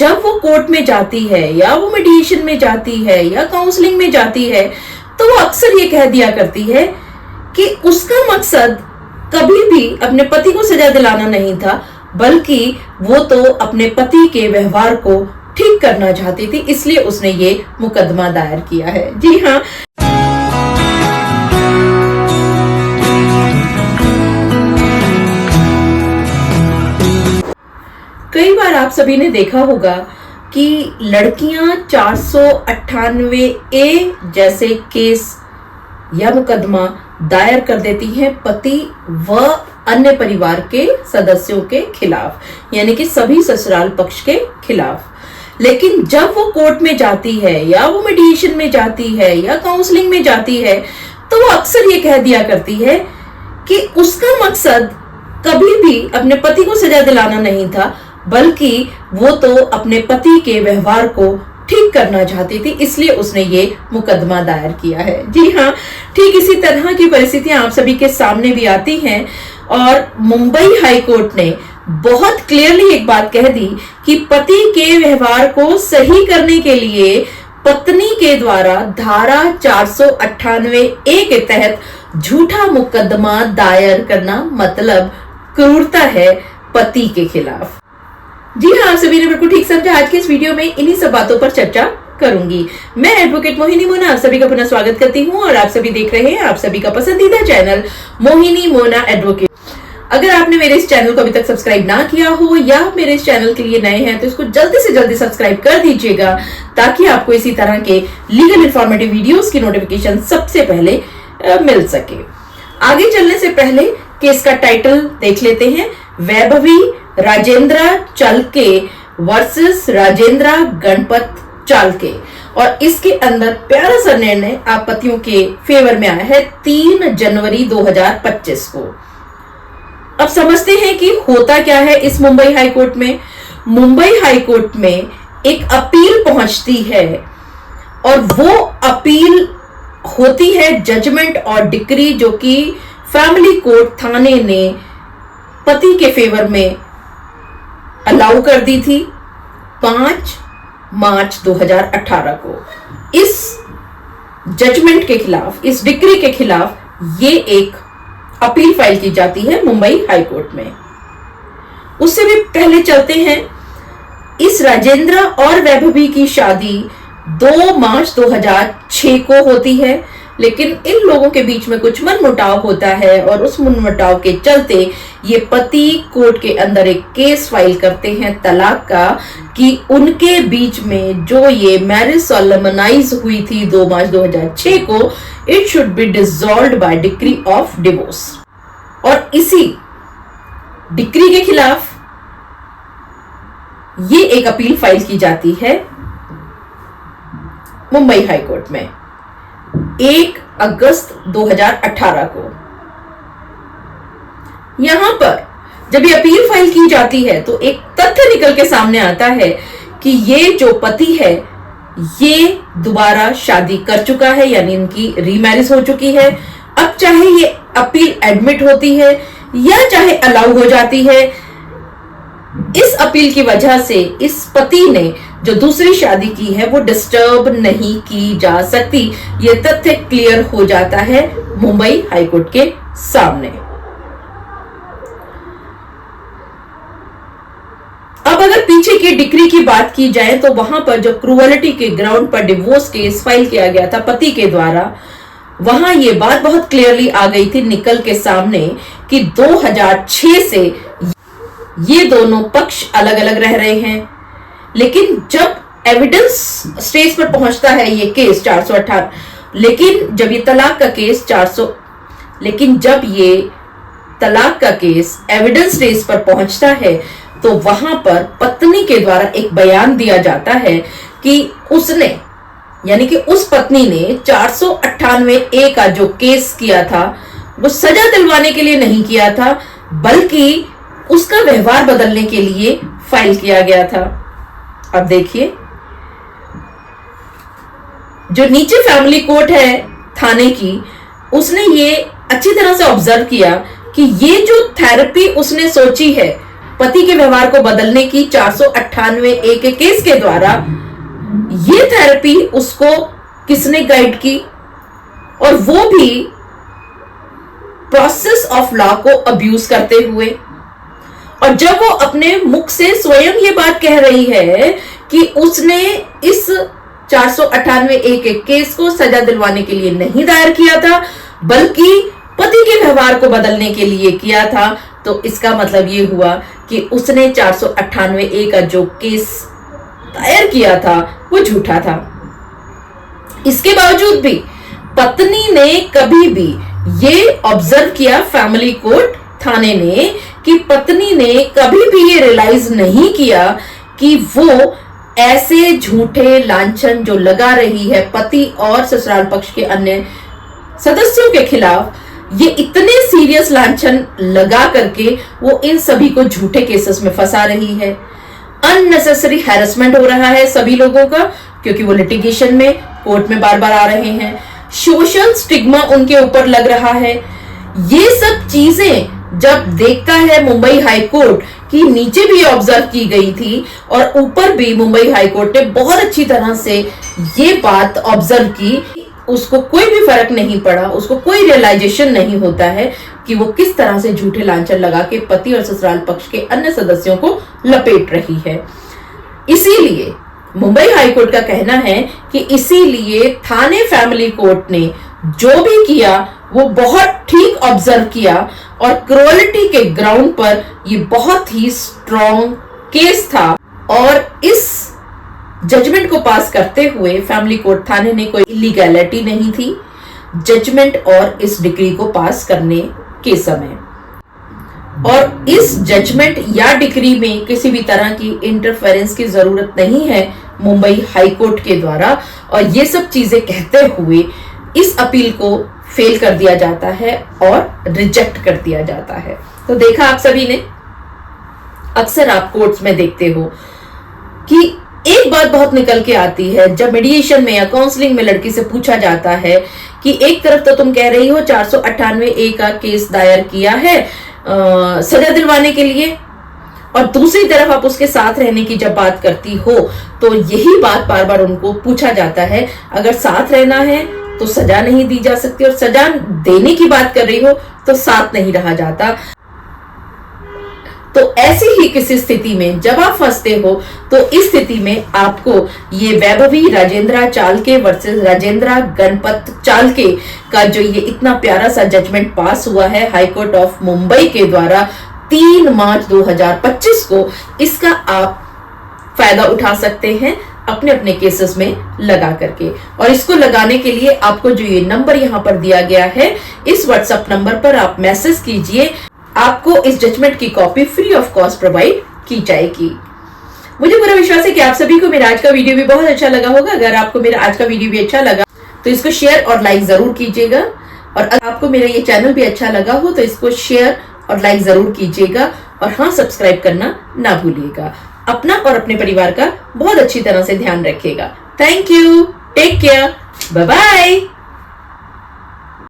जब वो कोर्ट में जाती है या वो मेडिएशन में जाती है या काउंसलिंग में जाती है तो वो अक्सर ये कह दिया करती है कि उसका मकसद कभी भी अपने पति को सजा दिलाना नहीं था, बल्कि वो तो अपने पति के व्यवहार को ठीक करना चाहती थी, इसलिए उसने ये मुकदमा दायर किया है। जी हाँ, कई बार आप सभी ने देखा होगा कि लड़कियां 498A जैसे केस या मुकदमा दायर कर देती हैं पति व अन्य परिवार के सदस्यों के खिलाफ, यानी कि सभी ससुराल पक्ष के खिलाफ। लेकिन जब वो कोर्ट में जाती है या वो मेडिएशन में जाती है या काउंसलिंग में जाती है तो वो अक्सर ये कह दिया करती है कि उसका मकसद कभी भी अपने पति को सजा दिलाना नहीं था, बल्कि वो तो अपने पति के व्यवहार को ठीक करना चाहती थी, इसलिए उसने ये मुकदमा दायर किया है। जी हाँ, ठीक इसी तरह की परिस्थितियां आप सभी के सामने भी आती हैं और मुंबई हाई कोर्ट ने बहुत क्लियरली एक बात कह दी कि पति के व्यवहार को सही करने के लिए पत्नी के द्वारा धारा 498A के तहत झूठा मुकदमा दायर करना मतलब क्रूरता है पति के खिलाफ। जी हाँ, आप सभी ने बिल्कुल ठीक समझा। आज के इस वीडियो में इन्हीं सब बातों पर चर्चा करूंगी। मैं एडवोकेट मोहिनी मोना आप सभी का पुनः स्वागत करती हूँ और आप सभी देख रहे हैं आप सभी का पसंदीदा चैनल मोहिनी मोना एडवोकेट। अगर आपने मेरे इस चैनल को अभी तक सब्सक्राइब ना किया हो या मेरे इस चैनल के लिए नए हैं तो इसको जल्दी से जल्दी सब्सक्राइब कर दीजिएगा, ताकि आपको इसी तरह के लीगल इंफॉर्मेटिव वीडियोस की नोटिफिकेशन सबसे पहले मिल सके। आगे चलने से पहले केस का टाइटल देख लेते हैं। वैभवी राजेंद्र चालके वर्सेस राजेंद्र गणपत चालके, और इसके अंदर प्यारा सा निर्णय आप पतियों के फेवर में आया है 3 जनवरी 2025 को। अब समझते हैं कि होता क्या है इस मुंबई हाई कोर्ट में। मुंबई हाई कोर्ट में एक अपील पहुंचती है और वो अपील होती है जजमेंट और डिक्री जो कि फैमिली कोर्ट थाने ने पति के फेवर में अलाउ कर दी थी 5 मार्च 2018 को। इस जजमेंट के खिलाफ, इस डिक्री के खिलाफ ये एक अपील फाइल की जाती है मुंबई हाई कोर्ट में। उससे भी पहले चलते हैं, इस राजेंद्र और वैभवी की शादी 2 मार्च 2006 को होती है, लेकिन इन लोगों के बीच में कुछ मनमुटाव होता है और उस मनमुटाव के चलते ये पति कोर्ट के अंदर एक केस फाइल करते हैं तलाक का कि उनके बीच में जो ये मैरिज सोलेमनाइज हुई थी 2 मार्च 2006 को, it should be dissolved by decree of divorce. और इसी डिक्री के खिलाफ ये एक अपील फाइल की जाती है मुंबई हाई कोर्ट में 1 अगस्त 2018 को। यहां पर जब ये अपील फाइल की जाती है तो एक तथ्य निकल के सामने आता है कि ये जो पति है ये दोबारा शादी कर चुका है, यानी इनकी रीमैरिज हो चुकी है। अब चाहे ये अपील एडमिट होती है या चाहे अलाउ हो जाती है, इस अपील की वजह से इस पति ने जो दूसरी शादी की है वो डिस्टर्ब नहीं की जा सकती। ये तथ्य क्लियर हो जाता है मुंबई हाईकोर्ट के सामने। अब अगर पीछे की डिक्री की बात की जाए तो वहां पर जो क्रूअलिटी के ग्राउंड पर डिवोर्स केस फाइल किया गया था पति के द्वारा, वहां ये बात बहुत क्लियरली आ गई थी निकल के सामने कि 2006 से ये दोनों पक्ष अलग अलग रह रहे हैं। लेकिन जब एविडेंस स्टेज पर पहुंचता है ये केस 418, लेकिन जब ये तलाक का केस 400, लेकिन जब ये तलाक का केस एविडेंस स्टेज पर पहुंचता है तो वहां पर पत्नी के द्वारा एक बयान दिया जाता है कि उसने, यानी कि उस पत्नी ने 498A का जो केस किया था वो सजा दिलवाने के लिए नहीं किया था, बल्कि उसका व्यवहार बदलने के लिए फाइल किया गया था। अब देखिए, जो नीचे फैमिली कोर्ट है थाने की, उसने ये अच्छी तरह से ऑब्जर्व किया कि ये जो थेरेपी उसने सोची है पति के व्यवहार को बदलने की 498A के केस के द्वारा ये थेरेपी उसको किसने गाइड की, और वो भी प्रोसेस ऑफ लॉ को अब्यूज करते हुए। और जब वो अपने मुख से स्वयं ये बात कह रही है कि उसने इस 498A के केस को सजा दिलवाने के लिए नहीं दायर किया था, बल्कि पति के व्यवहार को बदलने के लिए किया था, तो इसका मतलब ये हुआ कि उसने 498A का जो केस दायर किया था वो झूठा था। इसके बावजूद भी पत्नी ने कभी भी ये ऑब्जर्व किया, फैमिली कोर्ट थाने ने, कि पत्नी ने कभी भी ये रियलाइज नहीं किया कि वो ऐसे झूठे लांछन जो लगा रही है पति और ससुराल पक्ष के अन्य सदस्यों के खिलाफ, ये इतने सीरियस लांछन लगा करके वो इन सभी को झूठे केसेस में फंसा रही है। अननेसेसरी हैरेसमेंट हो रहा है सभी लोगों का, क्योंकि वो लिटिगेशन में कोर्ट में बार बार आ रहे हैं। सोशल स्टिग्मा उनके ऊपर लग रहा है। ये सब चीजें जब देखता है मुंबई हाई कोर्ट की, नीचे भी ऑब्जर्व की गई थी और ऊपर भी मुंबई हाई कोर्ट ने बहुत अच्छी तरह से ये बात ऑब्जर्व की, उसको कोई भी फर्क नहीं पड़ा, उसको कोई रियलाइजेशन नहीं होता है कि वो किस तरह से झूठे लांछन लगा के पति और ससुराल पक्ष के अन्य सदस्यों को लपेट रही है। इसीलिए मुंबई हाई कोर्ट का कहना है कि इसीलिए थाने फैमिली कोर्ट ने जो भी किया वो बहुत ठीक ऑब्जर्व किया और क्रूअल्टी के ग्राउंड पर ये बहुत ही स्ट्रॉन्ग केस था। और इस जजमेंट को पास करते हुए फैमिली कोर्ट थाने ने कोई इलीगैलिटी नहीं थी जजमेंट और इस डिग्री को पास करने के समय, और इस जजमेंट या डिग्री में किसी भी तरह की इंटरफेरेंस की जरूरत नहीं है मुंबई हाई कोर्ट के द्वारा। और ये सब चीजें कहते हुए इस अपील को फेल कर दिया जाता है और रिजेक्ट कर दिया जाता है। तो देखा आप सभी ने, अक्सर आप कोर्ट्स में देखते हो कि एक बात बहुत निकल के आती है जब मीडिएशन में या काउंसलिंग में लड़की से पूछा जाता है कि एक तरफ तो तुम कह रही हो 498A का केस दायर किया है सजा दिलवाने के लिए, और दूसरी तरफ आप उसके साथ रहने की जब बात करती हो तो यही बात बार बार उनको पूछा जाता है, अगर साथ रहना है तो सजा नहीं दी जा सकती, और सजा देने की बात कर रही हो तो साथ नहीं रहा जाता। तो ऐसी ही किसी स्थिति में जब आप फंसते हो तो इस स्थिति में आपको ये वैभवी राजेंद्रा चालके वर्सेस राजेंद्रा गणपत चालके का जो ये इतना प्यारा सा जजमेंट पास हुआ है हाई कोर्ट ऑफ मुंबई के द्वारा 3 मार्च 2025 को, इसका आप फायदा उठा सकते हैं अपने अपने केसेस में लगा करके। और इसको लगाने के लिए आपको जो ये नंबर यहाँ पर दिया गया है, इस व्हाट्सएप नंबर पर आप मैसेज कीजिए, आपको इस जजमेंट की copy free of cost provide की जाएगी। मुझे पूरा विश्वास है कि आप सभी को मेरा आज का वीडियो भी बहुत अच्छा लगा होगा। अगर आपको मेरा आज का वीडियो भी अच्छा लगा तो इसको शेयर और लाइक जरूर कीजिएगा, और अगर आपको मेरा ये चैनल भी अच्छा लगा हो तो इसको शेयर और लाइक जरूर कीजिएगा, और हाँ, सब्सक्राइब करना ना भूलिएगा। अपना और अपने परिवार का बहुत अच्छी तरह से ध्यान रखिएगा। Thank you, take care, bye bye.